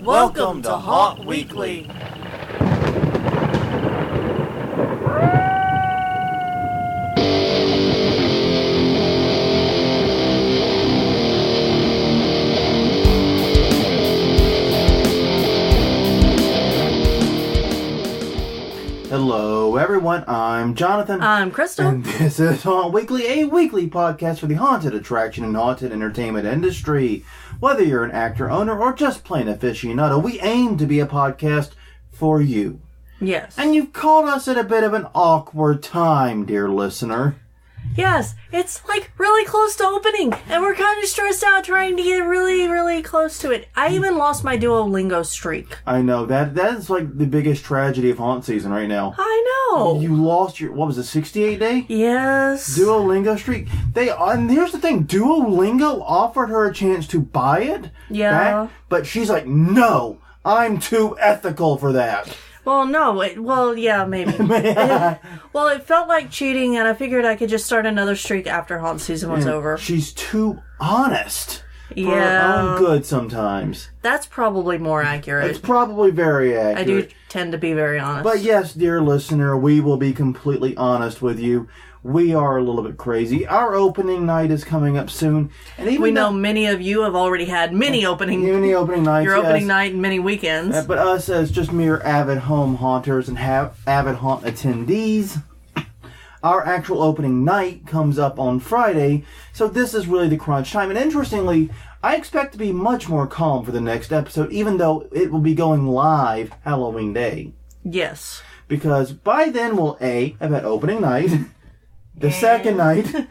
Welcome to Haunt Weekly. Hello everyone, I'm Jonathan. I'm Crystal. And this is Haunt Weekly, a weekly podcast for the haunted attraction and haunted entertainment industry. Whether you're an actor, owner, or just plain aficionado, we aim to be a podcast for you. Yes. And you've called us at a bit of an awkward time, dear listener. Yes, it's like really close to opening, and we're kind of stressed out trying to get really, really close to it. I even lost my Duolingo streak. I know, that is like the biggest tragedy of haunt season right now. I know. You lost your, what was it, 68 day? Yes. Duolingo streak. And here's the thing, Duolingo offered her a chance to buy it back, but she's like, no, I'm too ethical for that. Well, no. Yeah, maybe. It felt like cheating, and I figured I could just start another streak after haunt season was over. She's too honest for her Yeah. own good sometimes. That's probably more accurate. It's probably very accurate. I do tend to be very honest. But yes, dear listener, we will be completely honest with you. We are a little bit crazy. Our opening night is coming up soon. And even we know many of you have already had many opening nights. Your opening night and many weekends. But us as just mere avid home haunters and avid haunt attendees, our actual opening night comes up on Friday. So this is really the crunch time. And interestingly, I expect to be much more calm for the next episode, even though it will be going live Halloween Day. Yes. Because by then we'll have had opening night, the second night,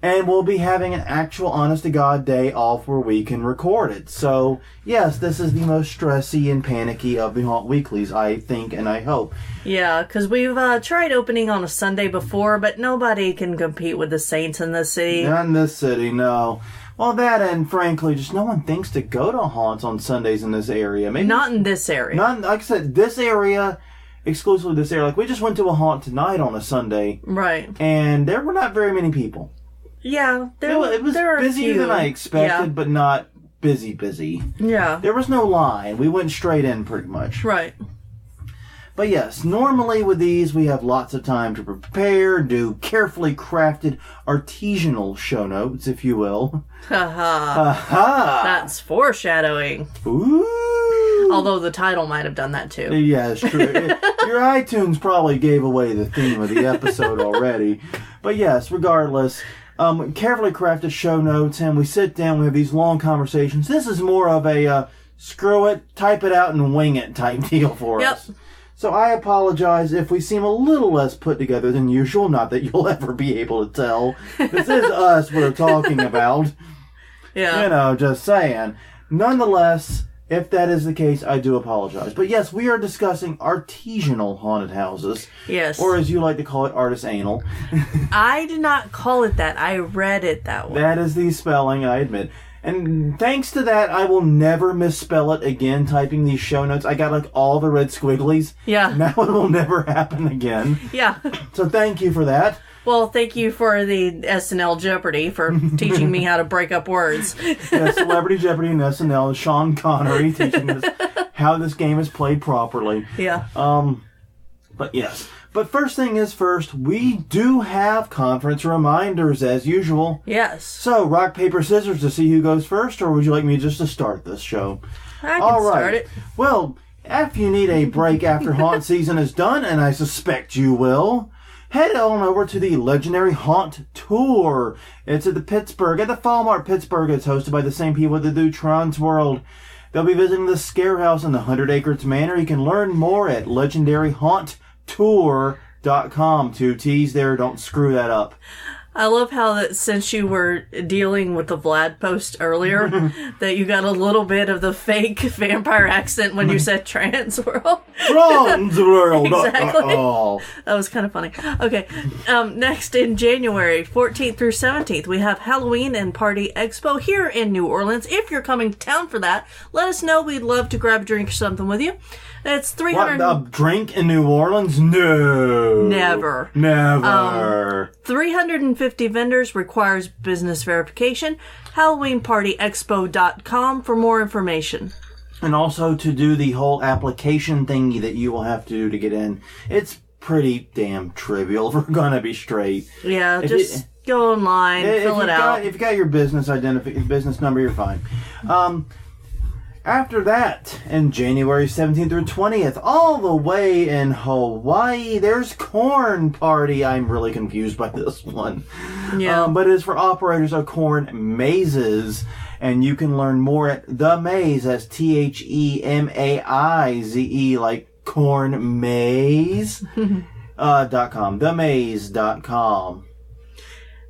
and we'll be having an actual honest-to-God day off where we can record it. So, yes, this is the most stressy and panicky of the Haunt Weeklies, I think and I hope. Yeah, because we've tried opening on a Sunday before, but nobody can compete with the Saints in this city. Not in this city, no. Well, that and frankly, just no one thinks to go to haunts on Sundays in this area. Maybe not in this area. Not, like I said, this area, exclusively this area. Like, we just went to a haunt tonight on a Sunday. Right. And there were not very many people. Yeah. It was busier than I expected, but not busy. Yeah. There was no line. We went straight in pretty much. Right. But yes, normally with these, we have lots of time to prepare, do carefully crafted artisanal show notes, if you will. Ha. That's foreshadowing. Ooh. Although the title might have done that too. Yeah, it's true. Your iTunes probably gave away the theme of the episode already. But yes, regardless, carefully crafted show notes, and we sit down, we have these long conversations. This is more of a screw it, type it out, and wing it type deal for us. So I apologize if we seem a little less put together than usual. Not that you'll ever be able to tell. This is us we're talking about. Yeah. You know, just saying. Nonetheless, if that is the case, I do apologize. But yes, we are discussing artisanal haunted houses. Yes. Or as you like to call it, artisanal. I did not call it that. I read it that way. That is the spelling, I admit. And thanks to that, I will never misspell it again typing these show notes. I got like all the red squigglies. Yeah. Now it will never happen again. Yeah. So thank you for that. Well, thank you for the SNL Jeopardy for teaching me how to break up words. Yeah, Celebrity Jeopardy and SNL, Sean Connery teaching us how this game is played properly. Yeah. But yes. But first thing is first, we do have conference reminders as usual. Yes. So, rock, paper, scissors to see who goes first, or would you like me just to start this show? I can start it. Well, if you need a break after haunt season is done, and I suspect you will, head on over to the Legendary Haunt Tour. It's at the Fall Mart Pittsburgh. It's hosted by the same people that do Tron's World. They'll be visiting the Scare House in the 100 Acres Manor. You can learn more at legendaryhaunttour.com. 2 T's there. Don't screw that up. I love how that since you were dealing with the Vlad post earlier, that you got a little bit of the fake vampire accent when you said trans world. Trans world. Exactly. Oh. That was kind of funny. Okay. Next in January 14th through 17th, we have Halloween and Party Expo here in New Orleans. If you're coming to town for that, let us know. We'd love to grab a drink or something with you. It's 300. What, a drink in New Orleans? No. Never. 350 vendors, requires business verification. HalloweenPartyExpo.com for more information. And also to do the whole application thingy that you will have to do to get in. It's pretty damn trivial, if we're going to be straight. Yeah, just go online, fill it out. If you got your business business number, you're fine. After that, in January 17th through 20th, all the way in Hawaii, there's Corn Party. I'm really confused by this one. Yeah. But it's for operators of corn mazes. And you can learn more at The Maze, that's THEMAIZE, like corn maze, .com, themaze.com.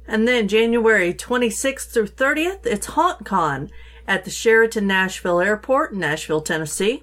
And then January 26th through 30th, it's HauntCon at the Sheraton Nashville Airport, Nashville, Tennessee.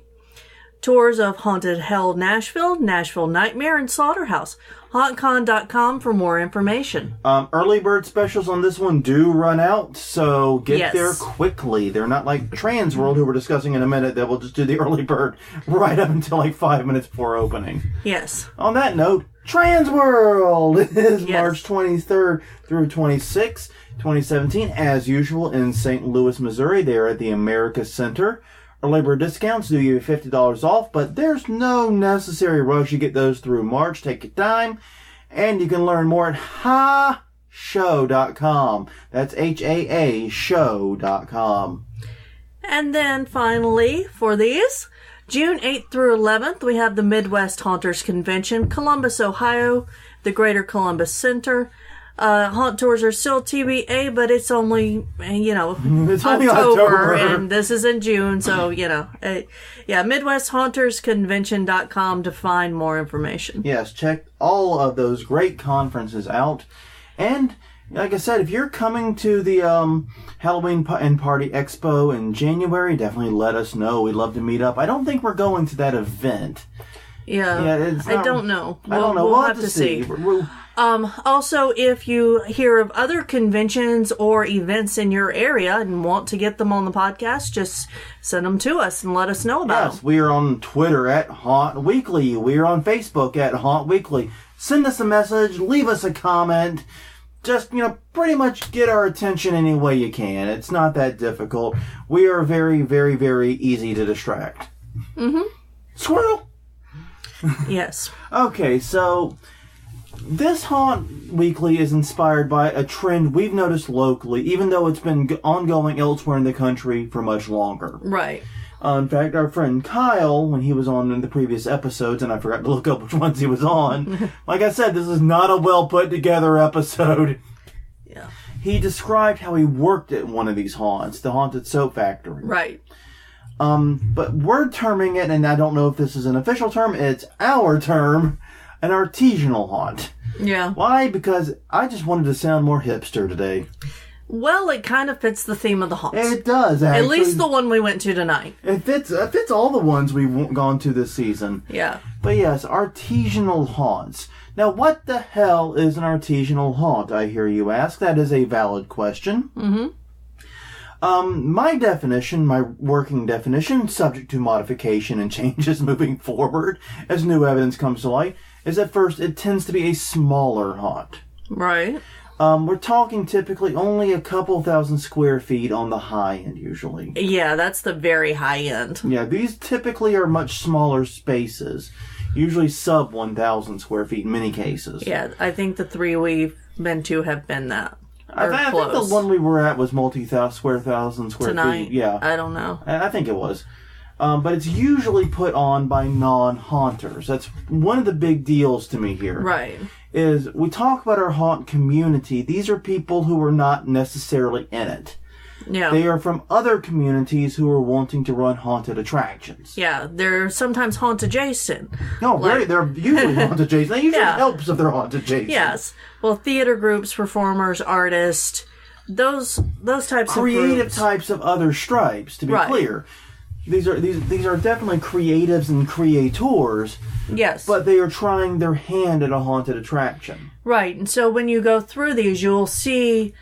Tours of Haunted Hell Nashville, Nashville Nightmare, and Slaughterhouse. HauntCon.com for more information. Early bird specials on this one do run out, so get there quickly. They're not like Trans World, who we're discussing in a minute, that will just do the early bird right up until like 5 minutes before opening. Yes. On that note, Trans World is March 23rd through 26th, 2017, as usual in St. Louis, Missouri. They are at the America Center. Early bird discounts do give you $50 off, but there's no necessary rush. You get those through March. Take your time. And you can learn more at HaaShow.com. That's HAA show.com. And then finally, for these, June 8th through 11th, we have the Midwest Haunters Convention, Columbus, Ohio, the Greater Columbus Center. Haunt tours are still TBA, but it's only, it's only October, and this is in June, so, MidwestHauntersConvention.com to find more information. Yes, check all of those great conferences out. And, like I said, if you're coming to the Halloween and Party Expo in January, definitely let us know. We'd love to meet up. I don't think we're going to that event. Yeah, I don't know. I don't know. We'll have to see. Also, if you hear of other conventions or events in your area and want to get them on the podcast, just send them to us and let us know about them. Yes, we are on Twitter at Haunt Weekly. We are on Facebook at Haunt Weekly. Send us a message. Leave us a comment. Just, pretty much get our attention any way you can. It's not that difficult. We are very, very, very easy to distract. Mm-hmm. Squirrel! Yes. Okay, so this Haunt Weekly is inspired by a trend we've noticed locally, even though it's been ongoing elsewhere in the country for much longer. Right. In fact, our friend Kyle, when he was on in the previous episodes, and I forgot to look up which ones he was on, like I said, this is not a well put together episode. Yeah. He described how he worked at one of these haunts, the Haunted Soap Factory. Right. But we're terming it, and I don't know if this is an official term, it's our term, an artisanal haunt. Yeah. Why? Because I just wanted to sound more hipster today. Well, it kind of fits the theme of the haunts. It does, actually. At least the one we went to tonight. It fits all the ones we've gone to this season. Yeah. But yes, artisanal haunts. Now, what the hell is an artisanal haunt, I hear you ask? That is a valid question. Mm-hmm. My definition, my working definition, subject to modification and changes moving forward as new evidence comes to light, is at first it tends to be a smaller haunt. Right. We're talking typically only a couple thousand square feet on the high end, usually. Yeah, that's the very high end. Yeah, these typically are much smaller spaces, usually sub 1,000 square feet in many cases. Yeah, I think the 3 we've been to have been that. I think the one we were at was multi-thousand square Tonight, feet. Yeah, I don't know. I think it was. But it's usually put on by non-haunters. That's one of the big deals to me here. Right. Is we talk about our haunt community. These are people who are not necessarily in it. Yeah. They are from other communities who are wanting to run haunted attractions. Yeah, they're sometimes haunt adjacent. No, they're usually haunted adjacent. That usually Yeah. helps if they're haunted adjacent. Yes. Well, theater groups, performers, artists, those types of creative groups. types of other stripes, to be Right. clear. These are definitely creatives and creators, Yes. but they are trying their hand at a haunted attraction. Right. And so when you go through these, you'll see,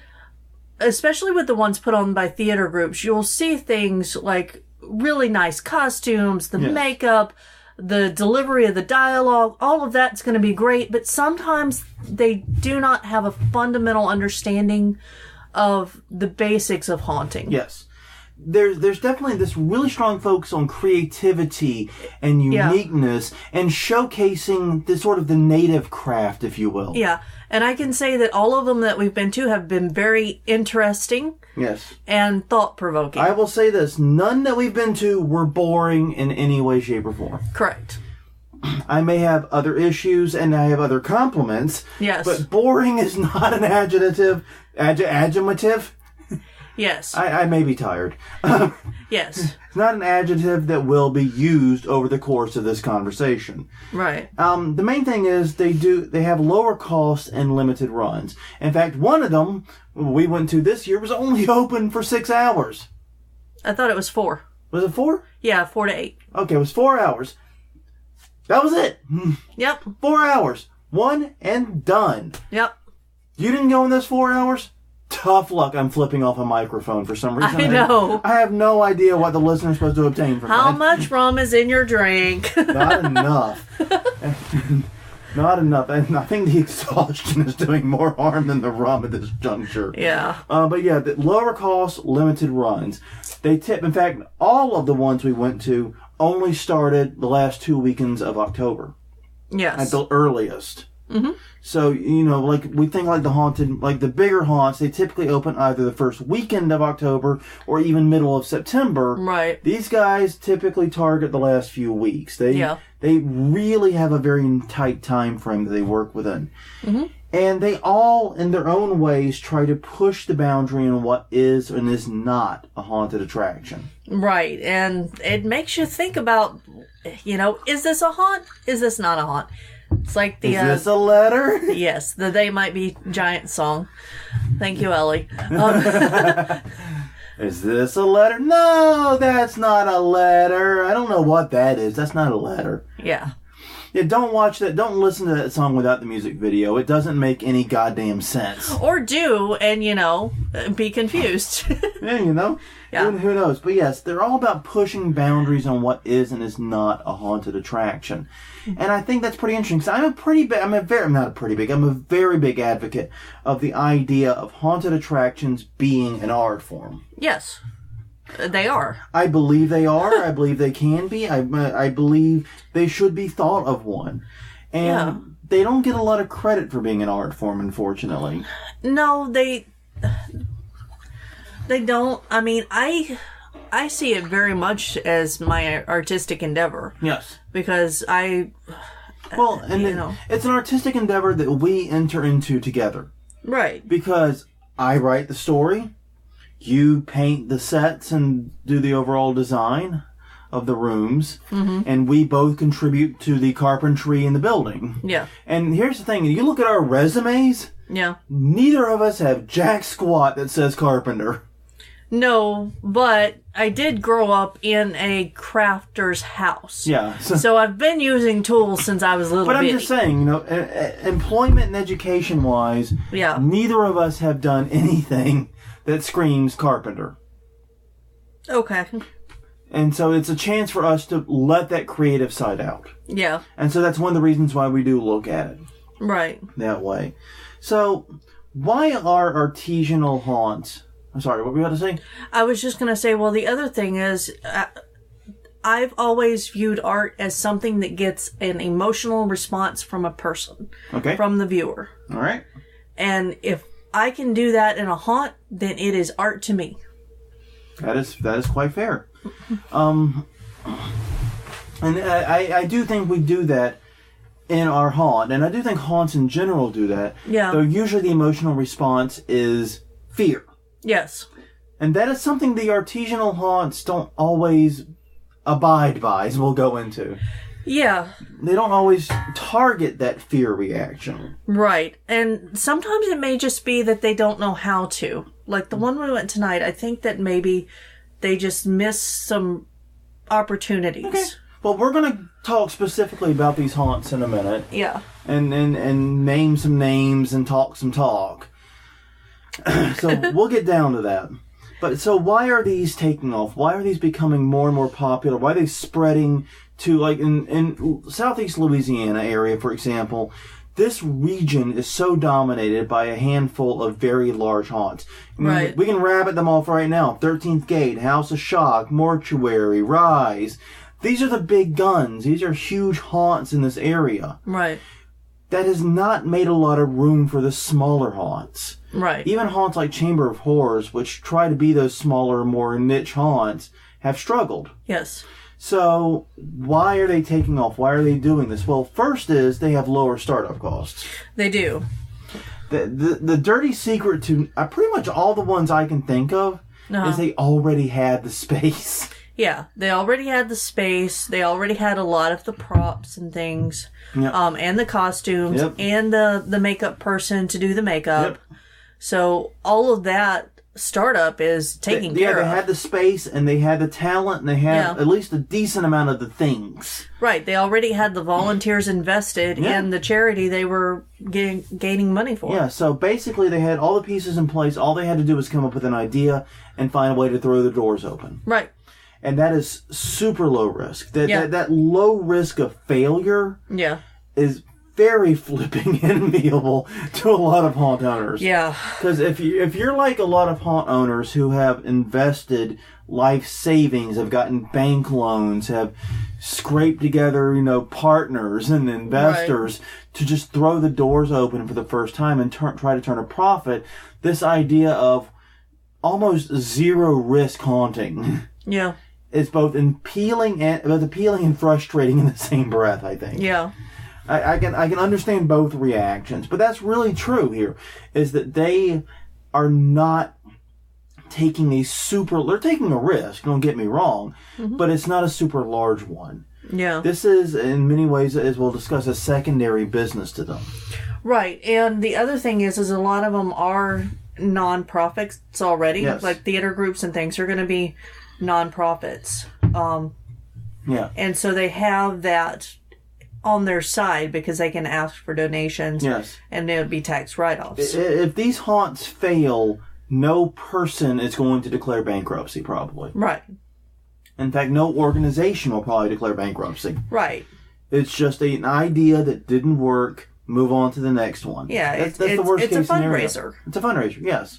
especially with the ones put on by theater groups, you'll see things like really nice costumes, the Yes. makeup, the delivery of the dialogue, all of that's going to be great, but sometimes they do not have a fundamental understanding of the basics of haunting. Yes. there's definitely this really strong focus on creativity and uniqueness and showcasing the sort of the native craft, if you will. Yeah. And I can say that all of them that we've been to have been very interesting. Yes. And thought-provoking. I will say this. None that we've been to were boring in any way, shape, or form. Correct. I may have other issues and I have other compliments. Yes. But boring is not an adjective. Adjumative? Yes. I may be tired. Yes. It's not an adjective that will be used over the course of this conversation. Right. The main thing is they have lower costs and limited runs. In fact, one of them we went to this year was only open for 6 hours. I thought it was 4. Was it 4? Yeah, 4 to 8. Okay, it was 4 hours. That was it. Yep. 4 hours. One and done. Yep. You didn't go in those 4 hours? Tough luck. I'm flipping off a microphone for some reason. I know. I have no idea what the listener's supposed to obtain from How that. much rum is in your drink? Not enough. Not enough. And I think the exhaustion is doing more harm than the rum at this juncture. Yeah. But yeah, the lower cost, limited runs. They tip. In fact, all of the ones we went to only started the last 2 weekends of October. Yes. At the earliest. Mm-hmm. So, like we think like the bigger haunts, they typically open either the first weekend of October or even middle of September. Right. These guys typically target the last few weeks. They really have a very tight time frame that they work within. Mm-hmm. And they all, in their own ways, try to push the boundary on what is and is not a haunted attraction. Right. And it makes you think about, is this a haunt? Is this not a haunt? It's like the... Is this a letter? Yes, the They Might Be Giant song. Thank you, Ellie. Is this a letter? No, that's not a letter. I don't know what that is. That's not a letter. Yeah. Yeah, don't watch that. Don't listen to that song without the music video. It doesn't make any goddamn sense. Or do, and, be confused. Yeah, Yeah. Who knows? But yes, they're all about pushing boundaries on what is and is not a haunted attraction. And I think that's pretty interesting. Because I'm a very big advocate of the idea of haunted attractions being an art form. Yes. They are. I believe they are. I believe they can be. I believe they should be thought of one. And they don't get a lot of credit for being an art form, unfortunately. No, they don't. I mean, I see it very much as my artistic endeavor. Yes. Because it's an artistic endeavor that we enter into together. Right. Because I write the story, you paint the sets and do the overall design of the rooms, and we both contribute to the carpentry in the building. Yeah. And here's the thing, you look at our resumes, neither of us have jack squat that says carpenter. No, but I did grow up in a crafter's house. Yeah. So I've been using tools since I was a little bit. But I'm just saying, employment and education-wise, neither of us have done anything that screams carpenter. Okay. And so it's a chance for us to let that creative side out. Yeah. And so that's one of the reasons why we do look at it. Right. That way. So, why are artisanal haunts... I'm sorry, what were you about to say? I was just going to say, well, the other thing is, I've always viewed art as something that gets an emotional response from a person. Okay. From the viewer. All right. And if I can do that in a haunt, then it is art to me. That is quite fair. And I do think we do that in our haunt. And I do think haunts in general do that. Yeah. Though usually the emotional response is fear. Yes. And that is something the artisanal haunts don't always abide by, as we'll go into. Yeah. They don't always target that fear reaction. Right. And sometimes it may just be that they don't know how to. Like the one we went tonight, I think that maybe they just missed some opportunities. Okay. Well, we're going to talk specifically about these haunts in a minute. Yeah. And name some names and talk some talk. So we'll get down to that. But so why are these taking off? Why are these becoming more and more popular? Why are they spreading to, like, in Southeast Louisiana area, for example, this region is so dominated by a handful of very large haunts. I mean, Right. We can rabbit them off right now. 13th Gate, House of Shock, Mortuary, Rise. These are the big guns. These are huge haunts in this area. Right. That has not made a lot of room for the smaller haunts. Right. Even haunts like Chamber of Horrors, which try to be those smaller, more niche haunts, have struggled. Yes. So, why are they taking off? Why are they doing this? Well, first is they have lower startup costs. They do. The dirty secret to pretty much all the ones I can think of is they already had the space. Yeah, they already had the space. They already had a lot of the props and things, Yep. and the costumes, Yep. and the makeup person to do the makeup. Yep. So all of that startup is taken care they of. had the space, and they had the talent, and they had Yeah. at least a decent amount of the things. Right, they already had the volunteers invested Yeah. in the charity they were gaining money for. Yeah, so basically they had all the pieces in place. All they had to do was come up with an idea and find a way to throw the doors open. Right. And that is super low risk. Yeah. That low risk of failure Yeah. is very flipping enviable to a lot of haunt owners. Yeah. Because if you're like a lot of haunt owners who have invested life savings, have gotten bank loans, have scraped together, partners and investors to just throw the doors open for the first time and try to turn a profit, this idea of almost zero risk haunting Yeah. is both appealing and frustrating in the same breath, I think. Yeah. I can understand both reactions, but that's really true here, is that they are not taking they're taking a risk, don't get me wrong, but it's not a super large one. Yeah. This is, in many ways, as we'll discuss, a secondary business to them. Right. And the other thing is a lot of them are non-profits already. Yes. Like theater groups and things are going to be non-profits. Yeah. And so they have that on their side because they can ask for donations. Yes. And it would be tax write-offs. If these haunts fail, no person is going to declare bankruptcy, probably. Right. In fact, no organization will probably declare bankruptcy. Right. It's just an idea that didn't work. Move on to the next one. Yeah, that's the worst it's case a scenario. fundraiser. It's a fundraiser, yes.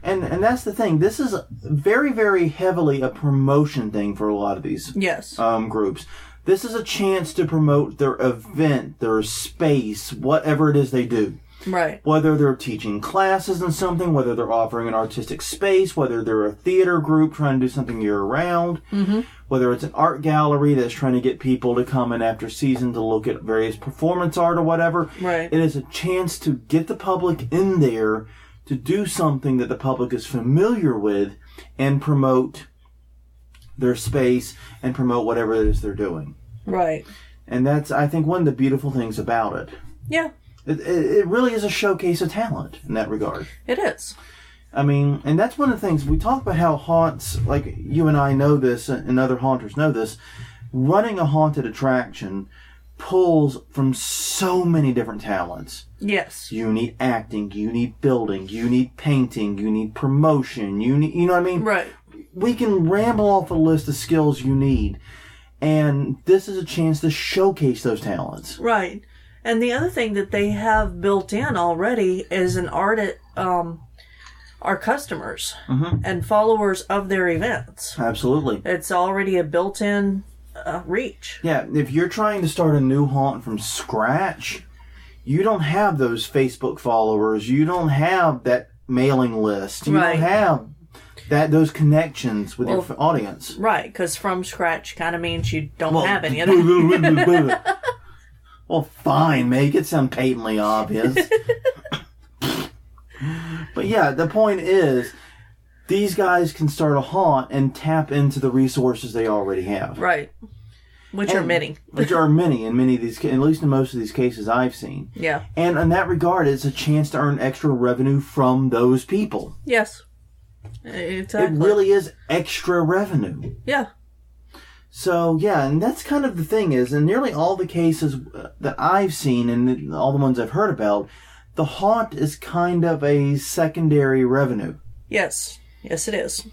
And that's the thing. This is very, very heavily a promotion thing for a lot of these Yes. groups. This is a chance to promote their event, their space, whatever it is they do. Right. Whether they're teaching classes in something, whether they're offering an artistic space, whether they're a theater group trying to do something year-round, whether it's an art gallery that's trying to get people to come in after season to look at various performance art or whatever. Right. It is a chance to get the public in there to do something that the public is familiar with and promote their space and promote whatever it is they're doing. Right. And that's, I think, one of the beautiful things about it. Yeah. It really is a showcase of talent in that regard. It is. I mean, and that's one of the things, we talk about how haunts, like you and I know this, and other haunters know this, running a haunted attraction pulls from so many different talents. Yes. You need acting, you need building, you need painting, you need promotion, you know what I mean? Right. We can ramble off a list of skills you need, and this is a chance to showcase those talents. Right. And the other thing that they have built in already is an our customers and followers of their events. Absolutely. It's already a built-in reach. Yeah, if you're trying to start a new haunt from scratch, you don't have those Facebook followers. You don't have that mailing list. You Right. don't have those connections with your audience. Right, because from scratch kind of means you don't have any of that. Well, fine, make it sound patently obvious. But yeah, the point is, these guys can start a haunt and tap into the resources they already have. Right. Which are many. Which are many in many of these, at least in most of these cases I've seen. Yeah. And in that regard, it's a chance to earn extra revenue from those people. Yes. Exactly. It really is extra revenue. Yeah. So, yeah, and that's kind of the thing is, in nearly all the cases that I've seen and all the ones I've heard about, the haunt is kind of a secondary revenue. Yes. Yes, it is.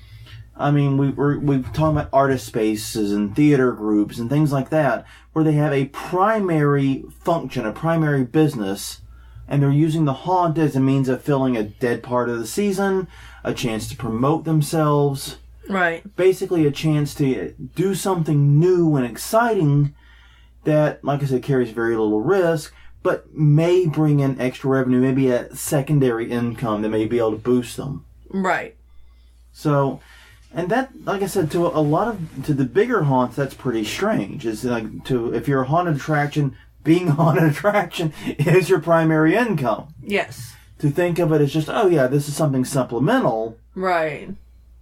I mean, we've talked about artist spaces and theater groups and things like that, where they have a primary function, a primary business, and they're using the haunt as a means of filling a dead part of the season, a chance to promote themselves. Right. Basically a chance to do something new and exciting that, like I said, carries very little risk, but may bring in extra revenue, maybe a secondary income that may be able to boost them. Right. So, and that, like I said, to the bigger haunts, that's pretty strange. It's like, if you're a haunted attraction, being a haunted attraction is your primary income. Yes. To think of it as just, oh yeah, this is something supplemental. Right.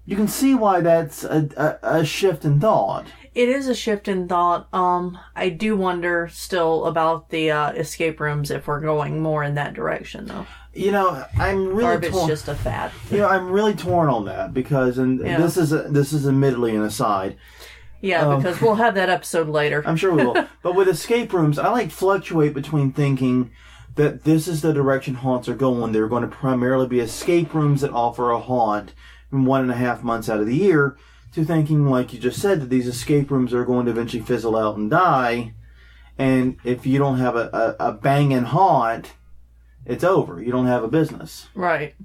You can see why that's a shift in thought. It is a shift in thought. I do wonder still about the escape rooms if we're going more in that direction, though. You know, I'm really or if it's just a fad. You know, I'm really torn on that because, this is admittedly an aside. Yeah, because we'll have that episode later. I'm sure we will. But with escape rooms, I fluctuate between thinking that this is the direction haunts are going. They're going to primarily be escape rooms that offer a haunt from 1.5 months out of the year, to thinking, like you just said, that these escape rooms are going to eventually fizzle out and die. And if you don't have a banging haunt, it's over. You don't have a business. Right.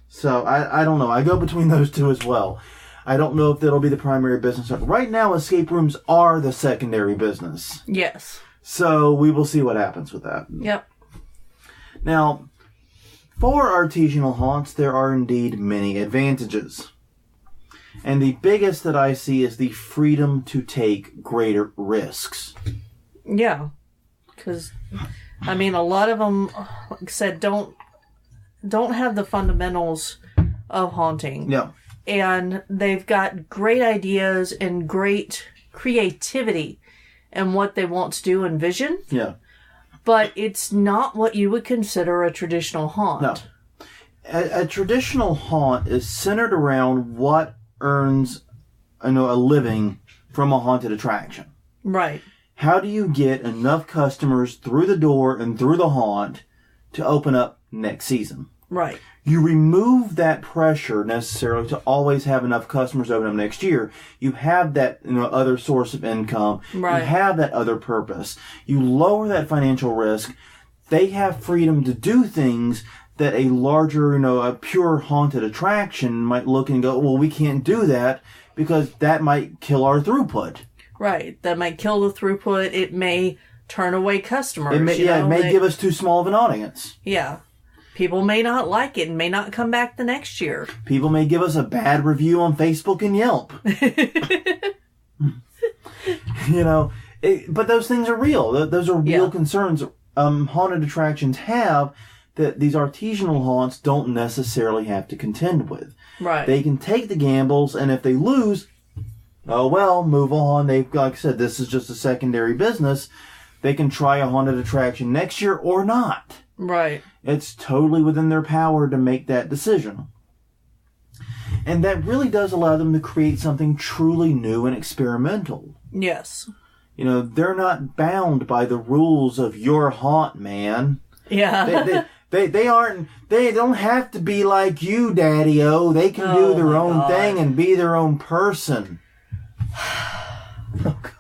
So, I don't know. I go between those two as well. I don't know if that'll be the primary business. Right now, escape rooms are the secondary business. Yes. So, we will see what happens with that. Yep. Now, for artisanal haunts, there are indeed many advantages. And the biggest that I see is the freedom to take greater risks. Yeah. Because, I mean, a lot of them, like I said, don't have the fundamentals of haunting. Yeah. And they've got great ideas and great creativity in what they want to do and vision. Yeah. But it's not what you would consider a traditional haunt. No. A traditional haunt is centered around what earns a living from a haunted attraction. Right. How do you get enough customers through the door and through the haunt to open up next season? Right. You remove that pressure necessarily to always have enough customers open up next year. You have that other source of income. Right. You have that other purpose. You lower that financial risk. They have freedom to do things that a larger, a pure haunted attraction might look and go, well, we can't do that because that might kill our throughput. Right. That might kill the throughput. It may turn away customers. It may give us too small of an audience. Yeah. People may not like it and may not come back the next year. People may give us a bad review on Facebook and Yelp. But those things are real. Those are real concerns haunted attractions have that these artisanal haunts don't necessarily have to contend with. Right. They can take the gambles, and if they lose, oh well, move on. Like I said, this is just a secondary business. They can try a haunted attraction next year or not. Right. It's totally within their power to make that decision. And that really does allow them to create something truly new and experimental. Yes. They're not bound by the rules of your haunt, man. Yeah. They don't have to be like you, Daddy-O. They can do their own thing and be their own person. Oh, God.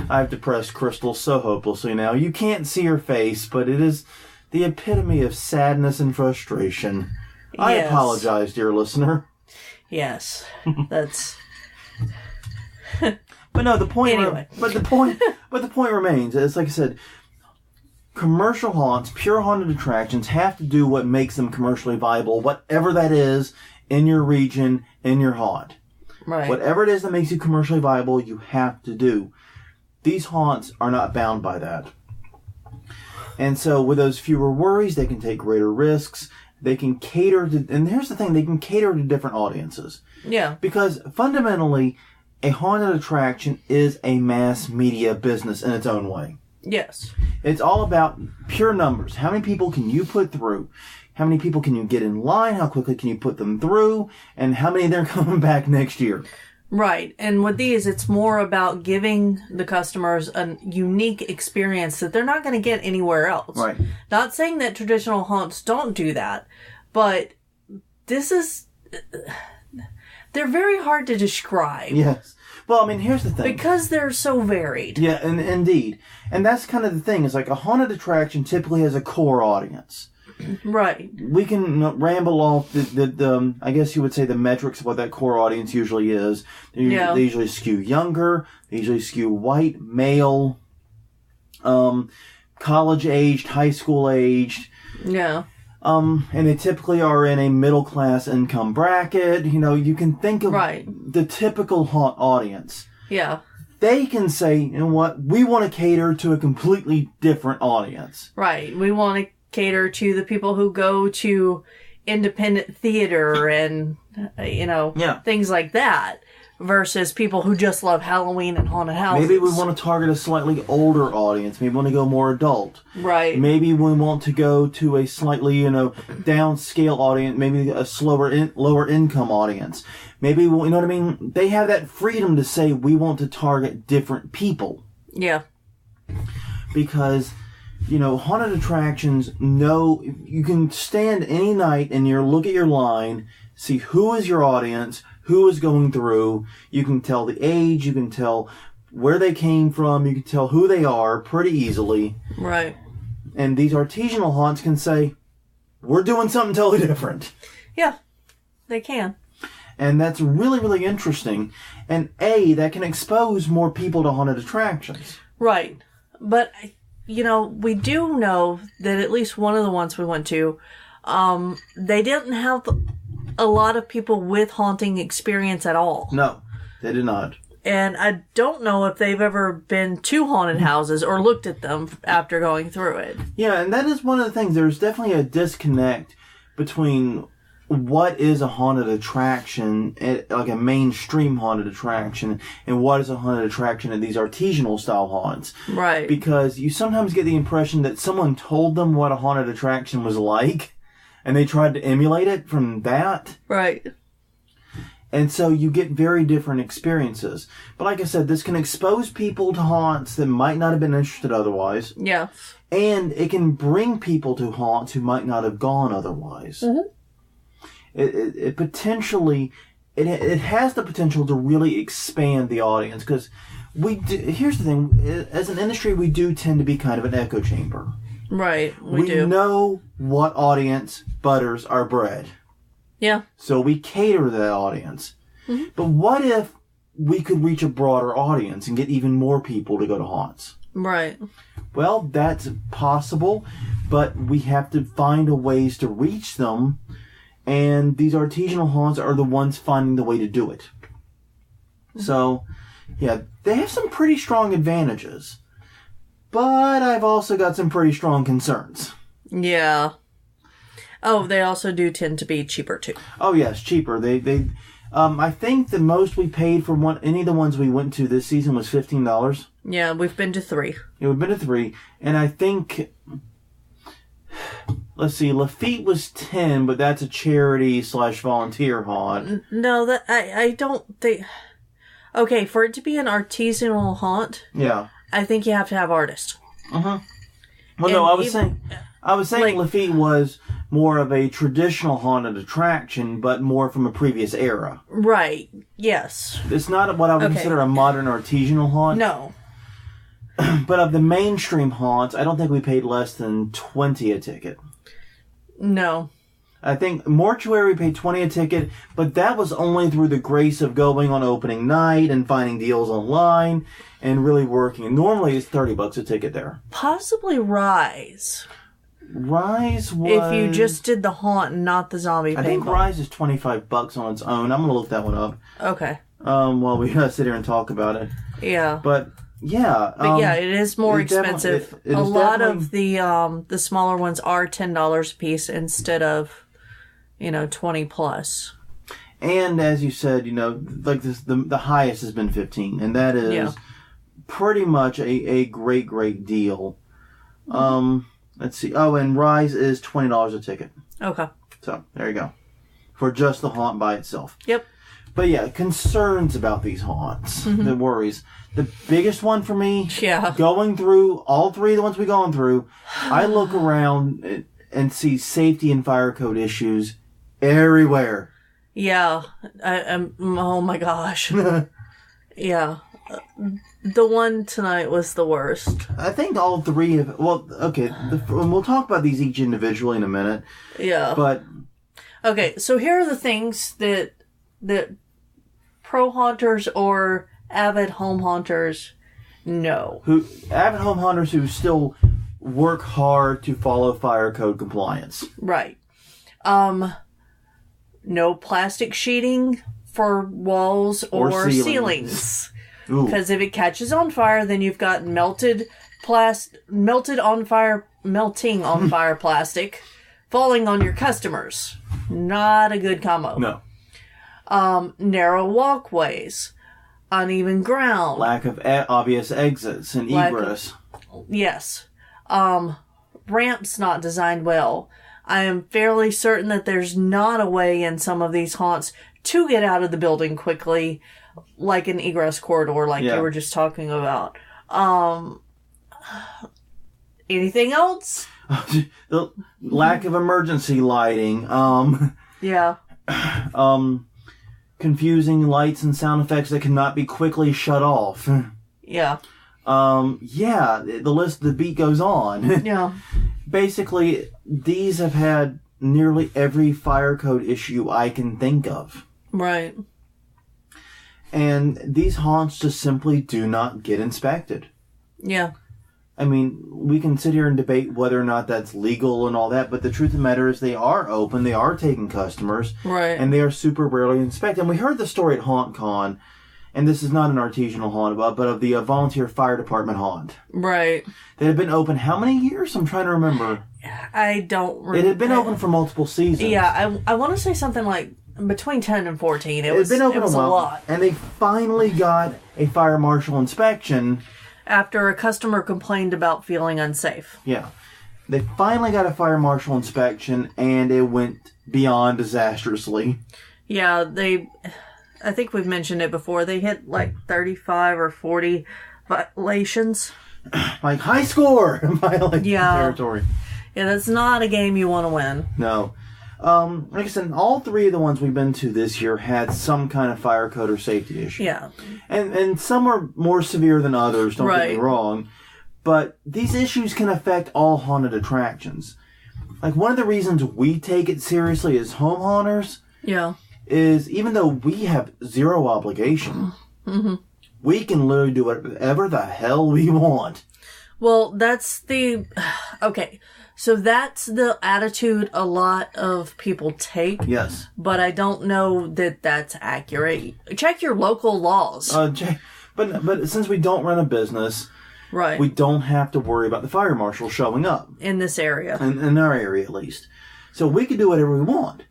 I've depressed Crystal so hopelessly now. You can't see her face, but it is the epitome of sadness and frustration. Yes. I apologize, dear listener. Yes. That's... But no, the point... Anyway. But the point remains. It's like I said... Commercial haunts, pure haunted attractions, have to do what makes them commercially viable, whatever that is, in your region, in your haunt. Right. Whatever it is that makes you commercially viable, you have to do. These haunts are not bound by that. And so with those fewer worries, they can take greater risks. They can cater to... And here's the thing, they can cater to different audiences. Yeah. Because fundamentally, a haunted attraction is a mass media business in its own way. Yes. It's all about pure numbers. How many people can you put through? How many people can you get in line? How quickly can you put them through? And how many they're coming back next year? Right. And with these, it's more about giving the customers a unique experience that they're not going to get anywhere else. Right. Not saying that traditional haunts don't do that, but this is... They're very hard to describe. Yes. Well, I mean, here's the thing. Because they're so varied. Yeah, and indeed. And that's kind of the thing. It's like a haunted attraction typically has a core audience. Right. We can ramble off the I guess you would say the metrics of what that core audience usually is. They usually skew younger. They usually skew white, male, college-aged, high school-aged. Yeah. And they typically are in a middle-class income bracket. You know, you can think of the typical haunt audience. Yeah. They can say, you know what, we want to cater to a completely different audience. Right. We want to cater to the people who go to independent theater and, things like that. Versus people who just love Halloween and haunted houses. Maybe we want to target a slightly older audience. Maybe we want to go more adult. Right. Maybe we want to go to a slightly, downscale audience. Maybe a lower income audience. Maybe, you know what I mean? They have that freedom to say we want to target different people. Yeah. Because, haunted attractions you can stand any night and look at your line, see who is your audience, who is going through. You can tell the age, you can tell where they came from, you can tell who they are pretty easily. Right. And these artisanal haunts can say, we're doing something totally different. Yeah, they can. And that's really, really interesting. And that can expose more people to haunted attractions. Right. But, we do know that at least one of the ones we went to, they didn't have a lot of people with haunting experience at all. No, they did not. And I don't know if they've ever been to haunted houses or looked at them after going through it. Yeah, and that is one of the things. There's definitely a disconnect between what is a haunted attraction, like a mainstream haunted attraction, and what is a haunted attraction in these artisanal style haunts. Right. Because you sometimes get the impression that someone told them what a haunted attraction was like, and they tried to emulate it from that. Right. And so you get very different experiences. But like I said, this can expose people to haunts that might not have been interested otherwise. Yeah. And it can bring people to haunts who might not have gone otherwise. Mm-hmm. It potentially, it has the potential to really expand the audience. Because here's the thing, as an industry, we do tend to be kind of an echo chamber. Right, we do. We know what audience butters our bread. Yeah. So we cater to that audience. Mm-hmm. But what if we could reach a broader audience and get even more people to go to haunts? Right. Well, that's possible, but we have to find ways to reach them, and these artisanal haunts are the ones finding the way to do it. Mm-hmm. So, yeah, they have some pretty strong advantages. But I've also got some pretty strong concerns. Yeah. Oh, they also do tend to be cheaper too. Oh yes, cheaper. I think the most we paid for any of the ones we went to this season was $15. Yeah, we've been to 3. Yeah, we've been to 3, and I think, let's see, Lafitte was 10, but that's a charity/volunteer haunt. No, I don't think. Okay, for it to be an artisanal haunt. Yeah. I think you have to have artists. Uh-huh. Well, no, I was saying Lafitte was more of a traditional haunted attraction, but more from a previous era. Right. Yes. It's not what I would consider a modern artisanal haunt. No. But of the mainstream haunts, I don't think we paid less than $20 a ticket. No. I think Mortuary paid $20 a ticket, but that was only through the grace of going on opening night and finding deals online and really working. And normally it's $30 a ticket there. Possibly Rise. Rise was... If you just did the haunt and not the zombie paintball. I think Rise is $25 on its own. I'm going to look that one up. Okay. While we sit here and talk about it. Yeah. But... yeah. But yeah, it is more expensive. A lot of the smaller ones are $10 a piece instead of... 20 plus. And as you said, like this, the highest has been 15, and that is pretty much a great, great deal. Mm-hmm. Let's see. Oh, and Rise is $20 a ticket. Okay. So there you go. For just the haunt by itself. Yep. But yeah, concerns about these haunts. Mm-hmm. The worries. The biggest one for me, going through all 3 of the ones we've gone through, I look around and see safety and fire code issues everywhere. Yeah. Oh my gosh. Yeah. The one tonight was the worst. I think all three of... Well, okay. We'll talk about these each individually in a minute. Yeah. But... Okay, so here are the things that pro haunters or avid home haunters know. Avid home hunters who still work hard to follow fire code compliance. Right. No plastic sheeting for walls or ceilings. Because if it catches on fire, then you've got melting on fire plastic falling on your customers. Not a good combo. No. Narrow walkways, uneven ground, lack of obvious exits and egress. Yes. Ramps not designed well. I am fairly certain that there's not a way in some of these haunts to get out of the building quickly, like an egress corridor, like you were just talking about. Anything else? The lack of emergency lighting. Yeah. Confusing lights and sound effects that cannot be quickly shut off. Yeah. The beat goes on. Yeah. Basically, these have had nearly every fire code issue I can think of. Right. And these haunts just simply do not get inspected. Yeah. I mean, we can sit here and debate whether or not that's legal and all that, but the truth of the matter is they are open, they are taking customers, right, and they are super rarely inspected. And we heard the story at HauntCon, and this is not an artisanal haunt, but of the volunteer fire department haunt. Right. That had been open how many years? I'm trying to remember. I don't remember. It had been open for multiple seasons. Yeah, I want to say something like between 10 and 14. It was been open a while. lot. And they finally got a fire marshal inspection. After a customer complained about feeling unsafe. Yeah. They finally got a fire marshal inspection, and it went beyond disastrously. Yeah, I think we've mentioned it before. They hit like 35 or 40 violations. Like, high score! Violation territory. Yeah, that's not a game you want to win. No. Like I said, all three of the ones we've been to this year had some kind of fire code or safety issue. Yeah. And some are more severe than others, don't get me wrong. But these issues can affect all haunted attractions. Like, one of the reasons we take it seriously as home haunters is even though we have zero obligation, we can literally do whatever the hell we want. Well, that's the... Okay. So that's the attitude a lot of people take. Yes. But I don't know that that's accurate. Check your local laws. But since we don't run a business, right, we don't have to worry about the fire marshal showing up. In this area. In our area, at least. So we can do whatever we want.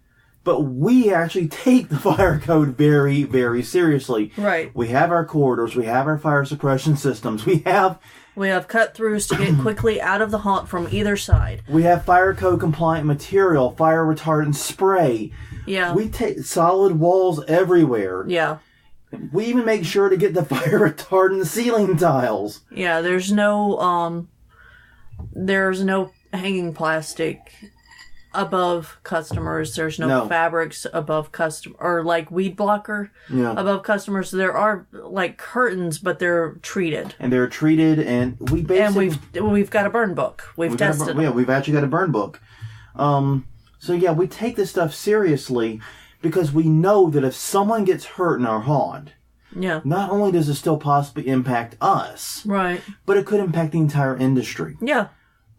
But we actually take the fire code very, very seriously. Right. We have our corridors. We have our fire suppression systems. We have cut-throughs to get quickly out of the haunt from either side. We have fire code compliant material, fire retardant spray. Yeah. We take solid walls everywhere. Yeah. We even make sure to get the fire retardant ceiling tiles. Yeah, there's no hanging plastic above customers. There's no fabrics above or like weed blocker above customers. There are like curtains, but they're treated. And they're treated, and we basically... And we've got a burn book. We've tested them. Yeah, we've actually got a burn book. So yeah, we take this stuff seriously because we know that if someone gets hurt in our haunt, not only does it still possibly impact us, right, but it could impact the entire industry. Yeah.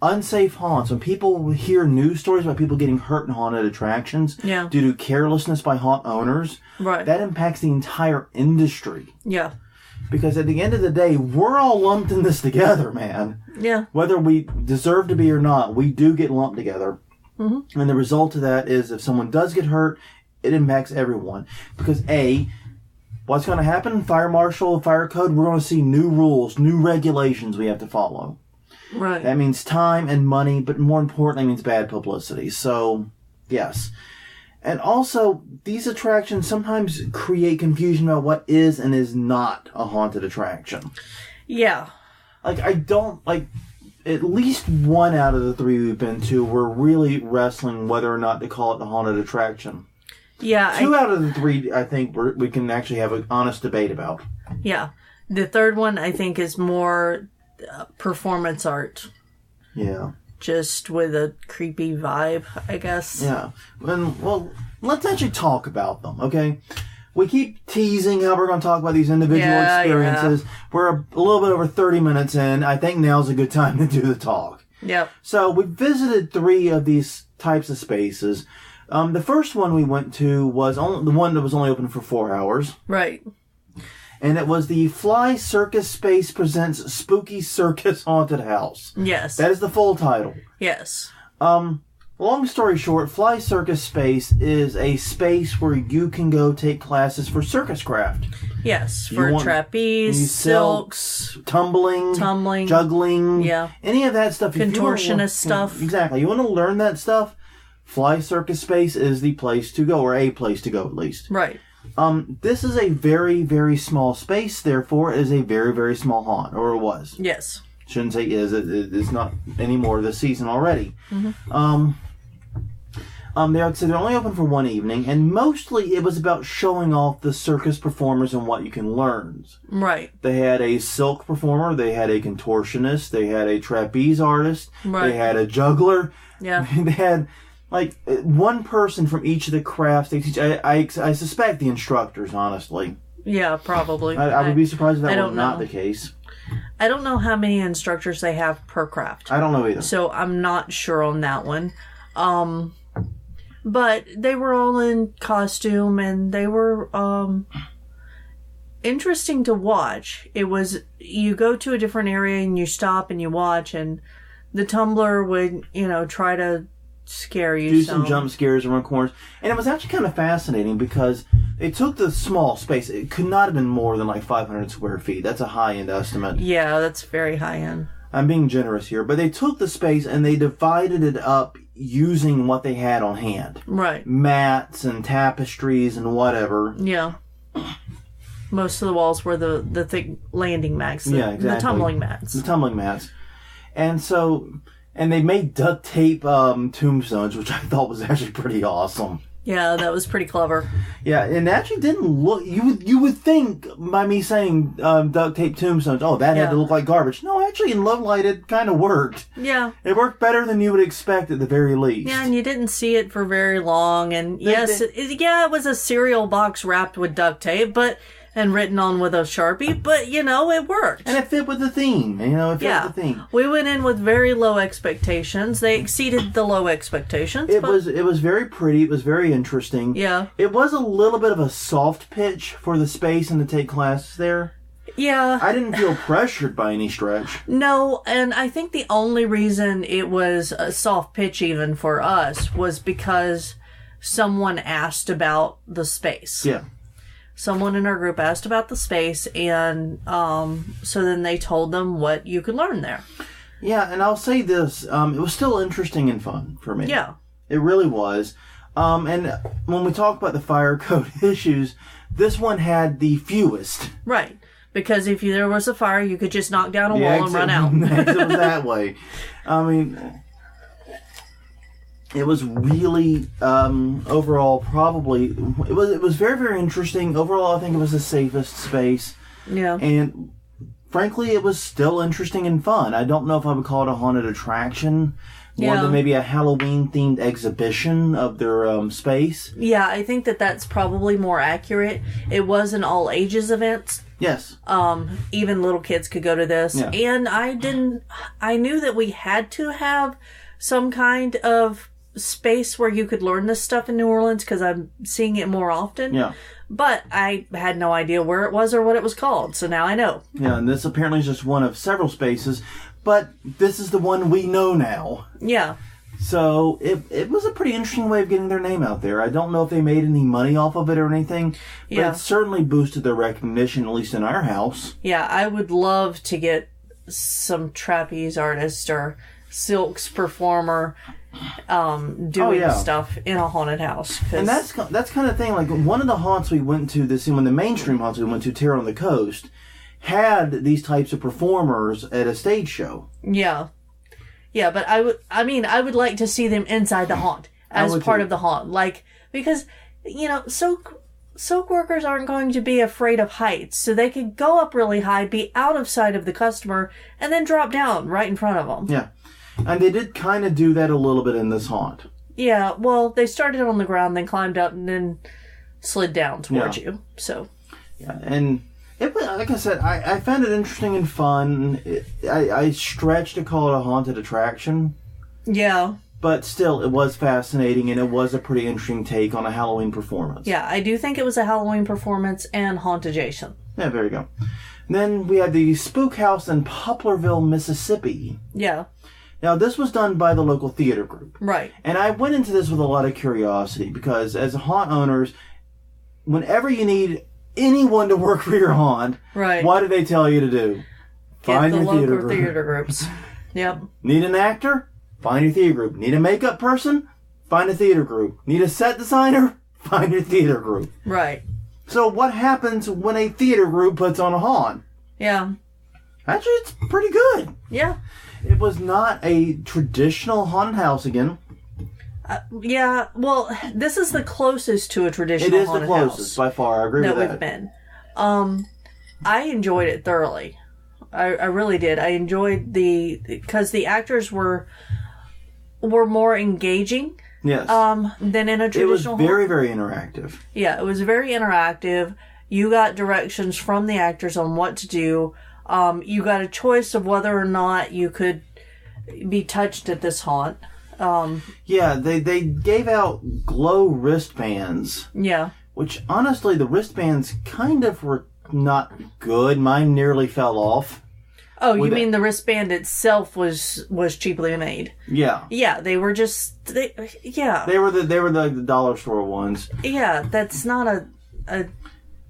Unsafe haunts. When people hear news stories about people getting hurt in haunted attractions due to carelessness by haunt owners, that impacts the entire industry. Yeah. Because at the end of the day, we're all lumped in this together, man. Yeah. Whether we deserve to be or not, we do get lumped together. Mm-hmm. And the result of that is if someone does get hurt, it impacts everyone. Because what's going to happen? Fire marshal, fire code, we're going to see new rules, new regulations we have to follow. Right. That means time and money, but more importantly, means bad publicity. So, yes. And also, these attractions sometimes create confusion about what is and is not a haunted attraction. Yeah. At least one out of the three we've been to, we're really wrestling whether or not to call it a haunted attraction. Yeah. Two out of the three, I think, we can actually have an honest debate about. Yeah. The third one, I think, is more performance art. Yeah. Just with a creepy vibe, I guess. Yeah. Well, let's actually talk about them, okay? We keep teasing how we're going to talk about these individual experiences. Yeah. We're a little bit over 30 minutes in. I think now's a good time to do the talk. Yep. So we visited 3 of these types of spaces. The first one we went to was the one that was only open for 4 hours. Right. And it was the Fly Circus Space Presents Spooky Circus Haunted House. Yes. That is the full title. Yes. Long story short, Fly Circus Space is a space where you can go take classes for circus craft. Yes, for trapeze, silks, tumbling, juggling, any of that stuff. Contortionist stuff. Exactly. You want to learn that stuff? Fly Circus Space is the place to go, or a place to go at least. Right. This is a very, very small space, therefore it is a very, very small haunt, or it was. Yes. Shouldn't say is, it's not anymore this season already. Mm-hmm. They're only open for one evening, and mostly it was about showing off the circus performers and what you can learn. Right. They had a silk performer, they had a contortionist, they had a trapeze artist, right. They had a juggler. Yeah. They had like one person from each of the crafts they teach. I suspect the instructors, honestly. Yeah, probably. I would be surprised if that was not know. the case. I don't know how many instructors they have per craft. I don't know either. So I'm not sure on that one. But they were all in costume and they were interesting to watch. It was, you go to a different area and you stop and you watch, and the tumbler would, try to scare you. Do some jump scares around corners. And it was actually kind of fascinating because they took the small space. It could not have been more than like 500 square feet. That's a high-end estimate. Yeah, that's very high-end. I'm being generous here. But they took the space and they divided it up using what they had on hand. Right. Mats and tapestries and whatever. Yeah. Most of the walls were the thick landing mats. Exactly. The tumbling mats. The tumbling mats. And they made duct tape tombstones, which I thought was actually pretty awesome. Yeah, that was pretty clever. Yeah, and it actually didn't look... You would think, by me saying duct tape tombstones, that had to look like garbage. No, actually, in low light, it kind of worked. Yeah. It worked better than you would expect at the very least. Yeah, and you didn't see it for very long. And it was a cereal box wrapped with duct tape, and written on with a Sharpie, but, it worked. And it fit with the theme. It fit with the theme. We went in with very low expectations. They exceeded the low expectations. It was very pretty. It was very interesting. Yeah. It was a little bit of a soft pitch for the space and to take classes there. Yeah. I didn't feel pressured by any stretch. No, and I think the only reason it was a soft pitch even for us was because someone asked about the space. Yeah. Someone in our group asked about the space, and so then they told them what you could learn there. Yeah, and I'll say this. It was still interesting and fun for me. Yeah. It really was. And when we talk about the fire code issues, this one had the fewest. Right. Because if there was a fire, you could just knock down a wall and run out. The exit was that way. I mean... It was really, overall, probably, it was very, very interesting. Overall, I think it was the safest space. Yeah. And, frankly, it was still interesting and fun. I don't know if I would call it a haunted attraction. More than maybe a Halloween-themed exhibition of their space. Yeah, I think that's probably more accurate. It was an all-ages event. Yes. Even little kids could go to this. Yeah. And I knew that we had to have some kind of space where you could learn this stuff in New Orleans because I'm seeing it more often. Yeah. But I had no idea where it was or what it was called, so now I know. Yeah, and this apparently is just one of several spaces, but this is the one we know now. Yeah. So it was a pretty interesting way of getting their name out there. I don't know if they made any money off of it or anything, but it certainly boosted their recognition, at least in our house. Yeah, I would love to get some trapeze artist or silks performer doing stuff in a haunted house. And that's kind of thing. Like one of the haunts we went to one of the mainstream haunts we went to, Terror on the Coast, had these types of performers at a stage show. Yeah. Yeah, but I would like to see them inside the haunt as part of the haunt. Like, because Silk workers aren't going to be afraid of heights, so they could go up really high, be out of sight of the customer, and then drop down right in front of them. Yeah. And they did kind of do that a little bit in this haunt. Yeah, well, they started on the ground, then climbed up, and then slid down towards you. So. Yeah, and it was, like I said, I found it interesting and fun. I stretched to call it a haunted attraction. Yeah. But still, it was fascinating, and it was a pretty interesting take on a Halloween performance. Yeah, I do think it was a Halloween performance and haunt adjacent. Yeah, there you go. And then we had the Spook House in Poplarville, Mississippi. Yeah. Now, this was done by the local theater group. Right. And I went into this with a lot of curiosity, because as haunt owners, whenever you need anyone to work for your haunt, right, what do they tell you to do? Find your theater groups. Yep. Need an actor? Find your theater group. Need a makeup person? Find a theater group. Need a set designer? Find your theater group. Right. So what happens when a theater group puts on a haunt? Yeah. Actually, it's pretty good. Yeah. It was not a traditional haunted house again. Yeah, well, this is the closest to a traditional haunted house. It is the closest, by far. I agree with that. That we've been. I enjoyed it thoroughly. I really did. I enjoyed because the actors were more engaging. Yes. Than in a traditional. It was very, very interactive. Yeah, it was very interactive. You got directions from the actors on what to do. You got a choice of whether or not you could be touched at this haunt. Yeah, they gave out glow wristbands. Yeah. Which, honestly, the wristbands kind of were not good. Mine nearly fell off. Oh, you mean the wristband itself was cheaply made? Yeah. Yeah, they were just... yeah. They were the dollar store ones. Yeah, that's not a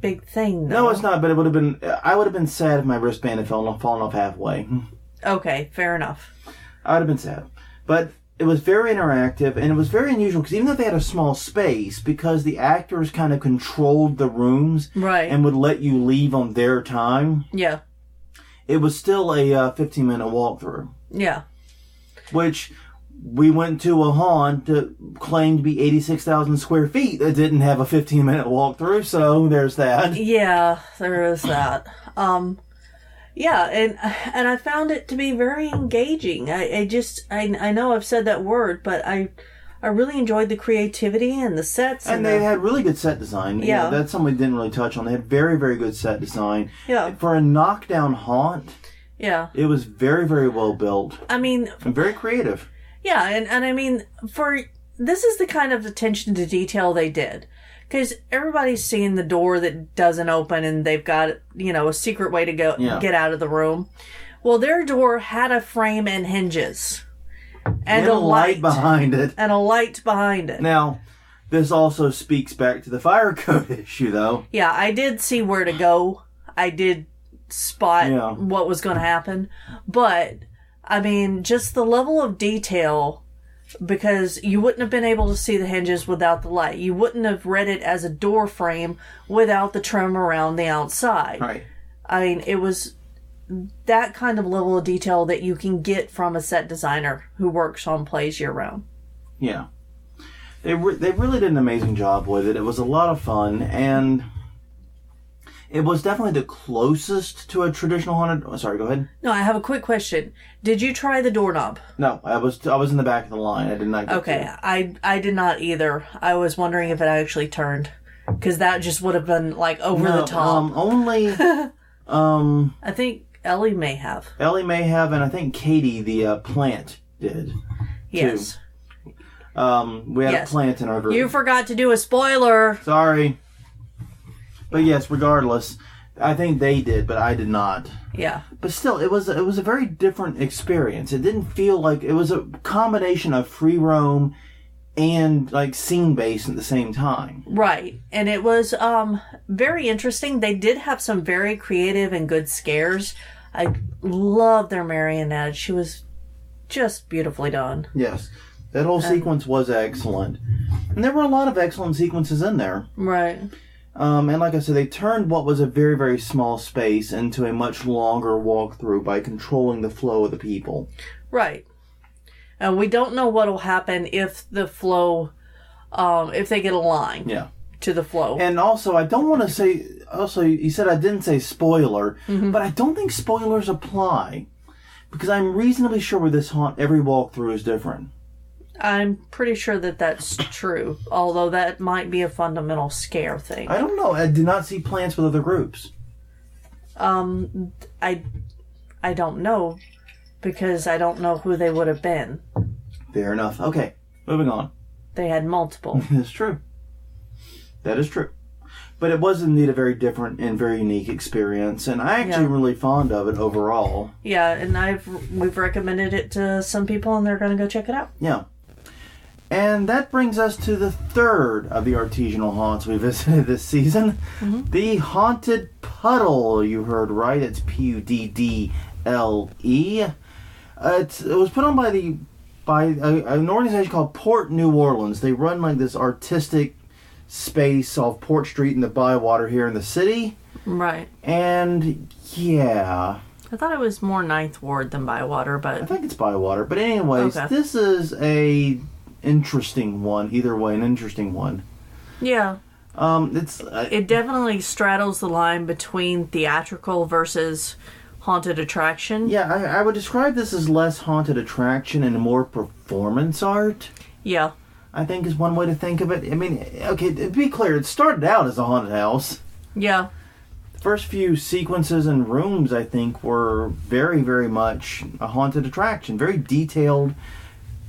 big thing, though. No, it's not, but it would have been... I would have been sad if my wristband had fallen off halfway. Okay, fair enough. I would have been sad. But it was very interactive, and it was very unusual, because even though they had a small space, because the actors kind of controlled the rooms... Right. And would let you leave on their time... Yeah. It was still a 15-minute walkthrough. Yeah. Which we went to a haunt that claimed to be 86,000 square feet that didn't have a 15-minute walkthrough, so there's that. Yeah, there is that. Yeah, and I found it to be very engaging. I know I've said that word, but I really enjoyed the creativity and the sets. And they had really good set design. Yeah. That's something we didn't really touch on. They had very, very good set design. Yeah. For a knockdown haunt, yeah, it was very, very well built. I mean... And very creative. Yeah, and I mean, this is the kind of attention to detail they did. Because everybody's seen the door that doesn't open and they've got, a secret way to get out of the room. Well, their door had a frame and hinges. And a light behind it. And a light behind it. Now, this also speaks back to the fire code issue, though. Yeah, I did see where to go. I did spot what was going to happen. But, I mean, just the level of detail, because you wouldn't have been able to see the hinges without the light. You wouldn't have read it as a door frame without the trim around the outside. Right. I mean, it was... that kind of level of detail that you can get from a set designer who works on plays year-round. Yeah. They really did an amazing job with it. It was a lot of fun, and it was definitely the closest to a traditional haunted... Oh, sorry, go ahead. No, I have a quick question. Did you try the doorknob? No, I was in the back of the line. I did not get to it. I did not either. I was wondering if it actually turned, because that just would have been, over the top. Only... I think Ellie may have. And I think Katie, the plant, did. Yes. Too. We had a plant in our group. You forgot to do a spoiler. Sorry. But yes, regardless, I think they did, but I did not. Yeah. But still, it was a very different experience. It didn't feel like... It was a combination of free roam and scene based at the same time. Right. And it was very interesting. They did have some very creative and good scares. I love their marionette. She was just beautifully done. Yes. That whole sequence was excellent. And there were a lot of excellent sequences in there. Right. And like I said, they turned what was a very, very small space into a much longer walkthrough by controlling the flow of the people. Right. And we don't know what will happen if the flow, if they get a line. Yeah. to the flow. And also, I don't want to say... Also, you said I didn't say spoiler, but I don't think spoilers apply. Because I'm reasonably sure with this haunt, every walkthrough is different. I'm pretty sure that that's true. Although that might be a fundamental scare thing. I don't know. I did not see plans with other groups. I don't know. Because I don't know who they would have been. Fair enough. Okay, moving on. They had multiple. That's true. That is true. But it was indeed a very different and very unique experience, and I actually really fond of it overall. Yeah, and we've recommended it to some people, and they're going to go check it out. Yeah. And that brings us to the third of the artisanal haunts we visited this season. The Haunted Puddle. You heard right. It's Puddle. It was put on by an organization called Port New Orleans. They run like this artistic space off Port Street in the Bywater here in the city. Right. And yeah, I thought it was more Ninth Ward than Bywater, but I think it's Bywater. But anyways, This is a interesting one. Either way, an interesting one. Yeah. It's it definitely straddles the line between theatrical versus haunted attraction. Yeah, I would describe this as less haunted attraction and more performance art. Yeah. I think is one way to think of it. I mean, okay, to be clear, it started out as a haunted house. Yeah. The first few sequences and rooms, I think, were very, very much a haunted attraction. Very detailed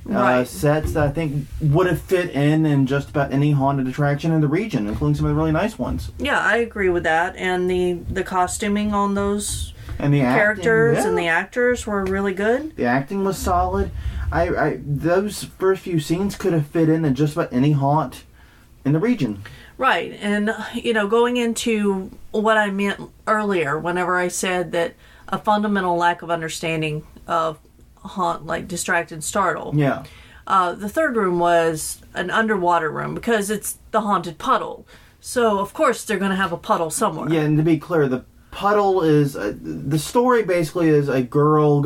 sets that I think would have fit in just about any haunted attraction in the region, including some of the really nice ones. Yeah, I agree with that. And the costuming on those and the characters acting, and the actors were really good. The acting was solid. Those first few scenes could have fit in just about any haunt in the region. Right. And, going into what I meant earlier, whenever I said that a fundamental lack of understanding of haunt, like Distract and Startle. Yeah. The third room was an underwater room because it's the Haunted Puddle. So, of course, they're going to have a puddle somewhere. Yeah, and to be clear, the puddle is the story basically is a girl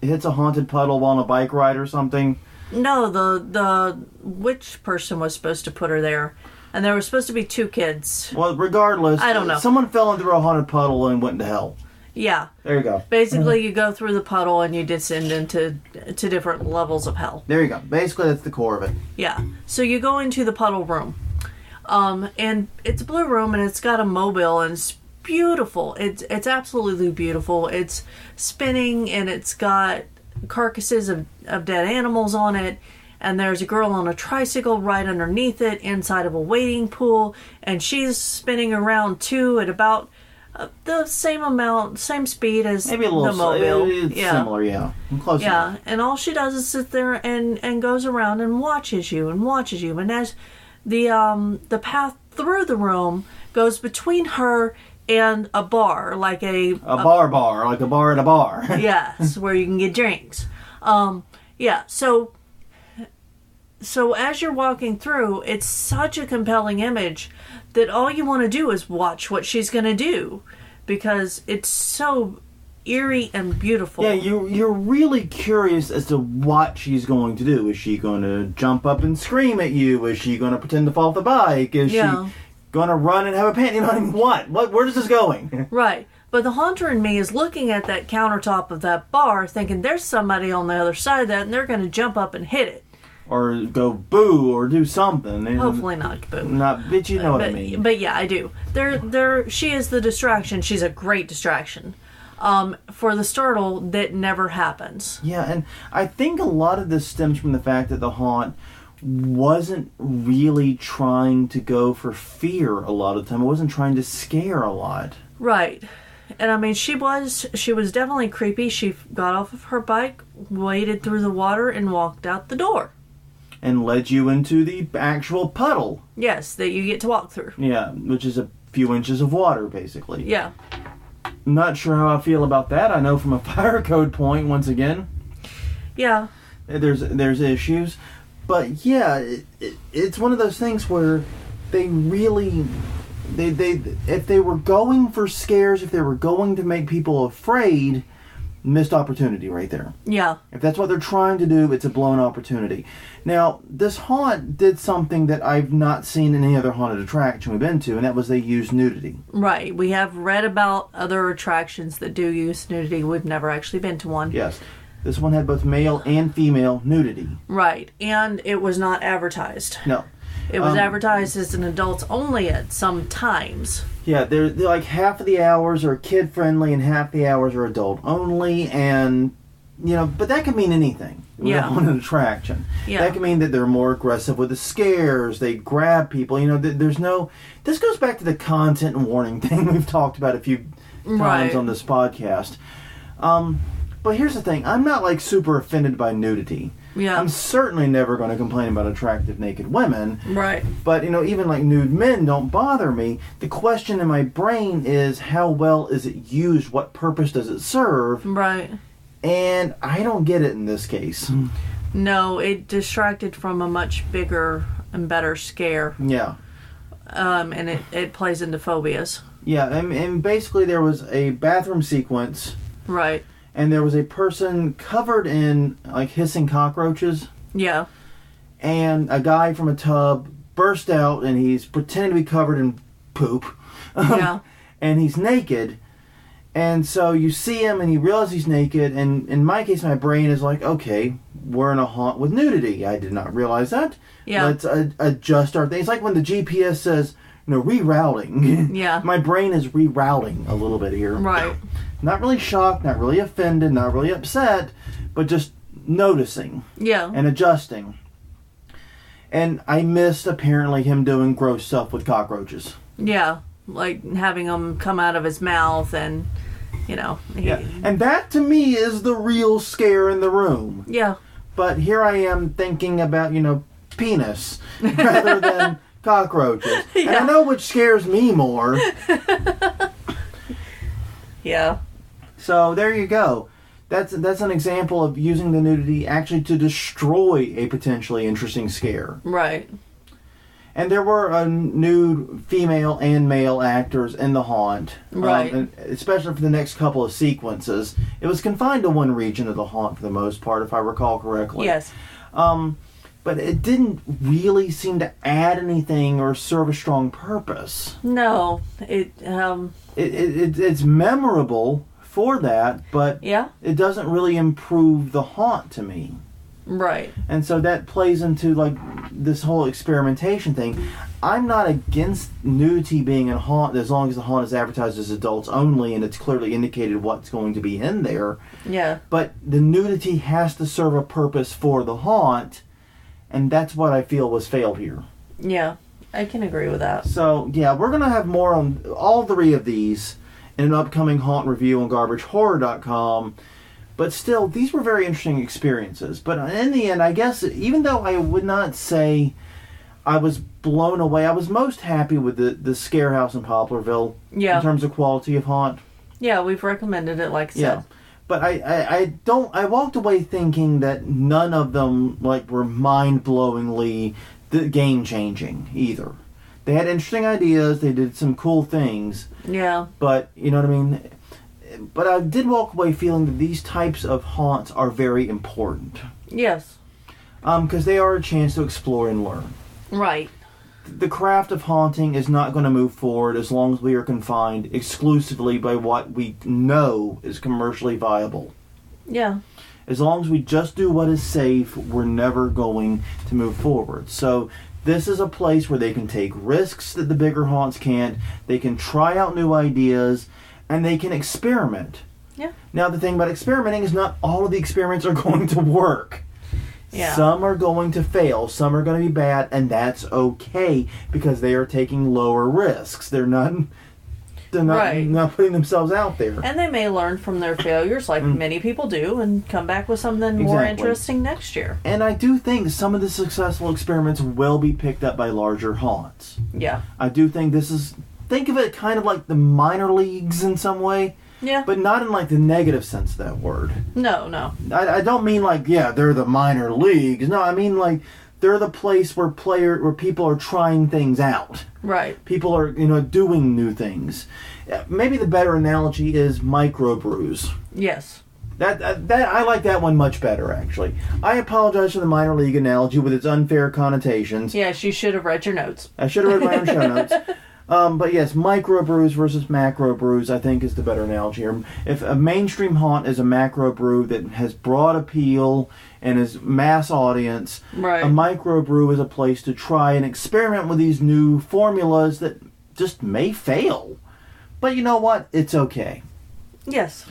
hits a haunted puddle while on a bike ride or something. No, the witch person was supposed to put her there, and there were supposed to be 2 kids. Well, regardless, I don't know. Someone fell into a haunted puddle and went into hell. Yeah. There you go. Basically, you go through the puddle and you descend into different levels of hell. There you go. Basically, that's the core of it. Yeah. So you go into the puddle room, and it's a blue room, and it's got a mobile, and it's beautiful. It's absolutely beautiful. It's spinning, and it's got carcasses of dead animals on it, and there's a girl on a tricycle right underneath it inside of a wading pool, and she's spinning around too at about the same speed as maybe a little the mobile. It's similar, yeah. Close enough. And all she does is sit there and goes around and watches you. And as the path through the room goes between her and a bar, like a bar, like a bar at a bar. Yes, where you can get drinks. So as you're walking through, it's such a compelling image that all you want to do is watch what she's going to do, because it's so eerie and beautiful. Yeah, you're really curious as to what she's going to do. Is she going to jump up and scream at you? Is she going to pretend to fall off the bike? Is she going to run and have a panic? You know, I mean, what? Where is this going? Right. But the haunter in me is looking at that countertop of that bar, thinking there's somebody on the other side of that, and they're going to jump up and hit it. Or go boo or do something. And hopefully not boo. But you know what I mean. But yeah, I do. She is the distraction. She's a great distraction. For the startle that never happens. Yeah, and I think a lot of this stems from the fact that the haunt wasn't really trying to go for fear a lot of the time. It wasn't trying to scare a lot. Right. And I mean, she was definitely creepy. She got off of her bike, waded through the water, and walked out the door. And led you into the actual puddle. Yes, that you get to walk through. Yeah, which is a few inches of water, basically. Yeah. Not sure how I feel about that. I know from a fire code point, once again. Yeah. There's issues. But yeah, it's one of those things where they really... They if they were going for scares, if they were going to make people afraid, missed opportunity right there. Yeah. If that's what they're trying to do, it's a blown opportunity. Now, this haunt did something that I've not seen in any other haunted attraction we've been to, and that was they used nudity. Right. We have read about other attractions that do use nudity. We've never actually been to one. Yes. This one had both male and female nudity. Right. And it was not advertised. No. It was advertised as an adults only at some times. Yeah, they're like half of the hours are kid friendly and half the hours are adult only, and but that can mean anything. On an attraction. Yeah. That can mean that they're more aggressive with the scares. They grab people. There's no. This goes back to the content and warning thing we've talked about a few times on this podcast. But here's the thing: I'm not like super offended by nudity. Yeah. I'm certainly never going to complain about attractive naked women. Right. But, even like nude men don't bother me. The question in my brain is, how well is it used? What purpose does it serve? Right. And I don't get it in this case. No, it distracted from a much bigger and better scare. Yeah. And it plays into phobias. Yeah, and basically there was a bathroom sequence. Right. And there was a person covered in, like, hissing cockroaches. Yeah. And a guy from a tub burst out, and he's pretending to be covered in poop. Yeah. And he's naked. And so you see him, and he realizes he's naked. And in my case, my brain is like, okay, we're in a haunt with nudity. I did not realize that. Yeah. Let's adjust our thing. It's like when the GPS says, rerouting. Yeah. My brain is rerouting a little bit here. Right. Not really shocked, not really offended, not really upset, but just noticing. Yeah. And adjusting. And I missed, apparently, him doing gross stuff with cockroaches. Yeah. Like having them come out of his mouth and, Yeah. And that, to me, is the real scare in the room. Yeah. But here I am thinking about, penis rather than cockroaches. Yeah. And I know which scares me more. Yeah. So there you go. That's an example of using the nudity actually to destroy a potentially interesting scare. Right. And there were nude female and male actors in the haunt. Right. And especially for the next couple of sequences. It was confined to one region of the haunt for the most part, if I recall correctly. Yes. But it didn't really seem to add anything or serve a strong purpose. No. It's memorable for that, but it doesn't really improve the haunt to me. Right. And so that plays into like this whole experimentation thing. I'm not against nudity being in haunt as long as the haunt is advertised as adults only and it's clearly indicated what's going to be in there. Yeah. But the nudity has to serve a purpose for the haunt, and that's what I feel was failed here. Yeah. I can agree with that. So, yeah, we're going to have more on all three of these in an upcoming haunt review on GarbageHorror.com. But still, these were very interesting experiences. But in the end, I guess, even though I would not say I was blown away, I was most happy with the Scare House in Poplarville. Yeah. In terms of quality of haunt. Yeah, we've recommended it, like I said. Yeah. But I walked away thinking that none of them were mind-blowingly game-changing either. They had interesting ideas, they did some cool things. Yeah. But, you know what I mean? But I did walk away feeling that these types of haunts are very important. Yes. Because they are a chance to explore and learn. Right. The craft of haunting is not going to move forward as long as we are confined exclusively by what we know is commercially viable. Yeah. As long as we just do what is safe, we're never going to move forward. So this is a place where they can take risks that the bigger haunts can't. They can try out new ideas, and they can experiment. Yeah. Now, the thing about experimenting is not all of the experiments are going to work. Yeah. Some are going to fail, some are going to be bad, and that's okay because they are taking lower risks. They're not putting themselves out there. And they may learn from their failures, like many people do, and come back with something more interesting next year. And I do think some of the successful experiments will be picked up by larger haunts. Yeah. I do think think of it kind of like the minor leagues in some way. Yeah. But not in the negative sense of that word. No. I don't mean they're the minor leagues. No, I mean they're the place where people are trying things out. Right. People are, doing new things. Maybe the better analogy is microbrews. Yes. That I like that one much better, actually. I apologize for the minor league analogy with its unfair connotations. Yes, you should have read your notes. I should have read my own show notes. But yes, microbrews versus macrobrews, I think, is the better analogy here. If a mainstream haunt is a macrobrew that has broad appeal and is mass audience, right. A microbrew is a place to try and experiment with these new formulas that just may fail. But you know what? It's okay. Yes.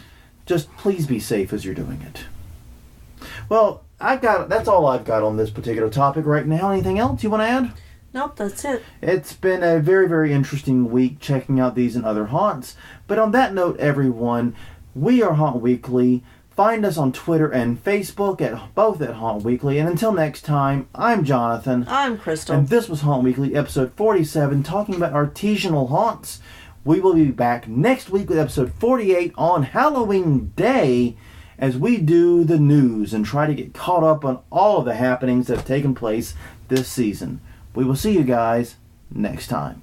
Just please be safe as you're doing it. Well, that's all I've got on this particular topic right now. Anything else you want to add? Nope, that's it. It's been a very, very interesting week checking out these and other haunts. But on that note, everyone, we are Haunt Weekly. Find us on Twitter and Facebook both at Haunt Weekly. And until next time, I'm Jonathan. I'm Crystal. And this was Haunt Weekly, episode 47, talking about artisanal haunts. We will be back next week with episode 48 on Halloween Day as we do the news and try to get caught up on all of the happenings that have taken place this season. We will see you guys next time.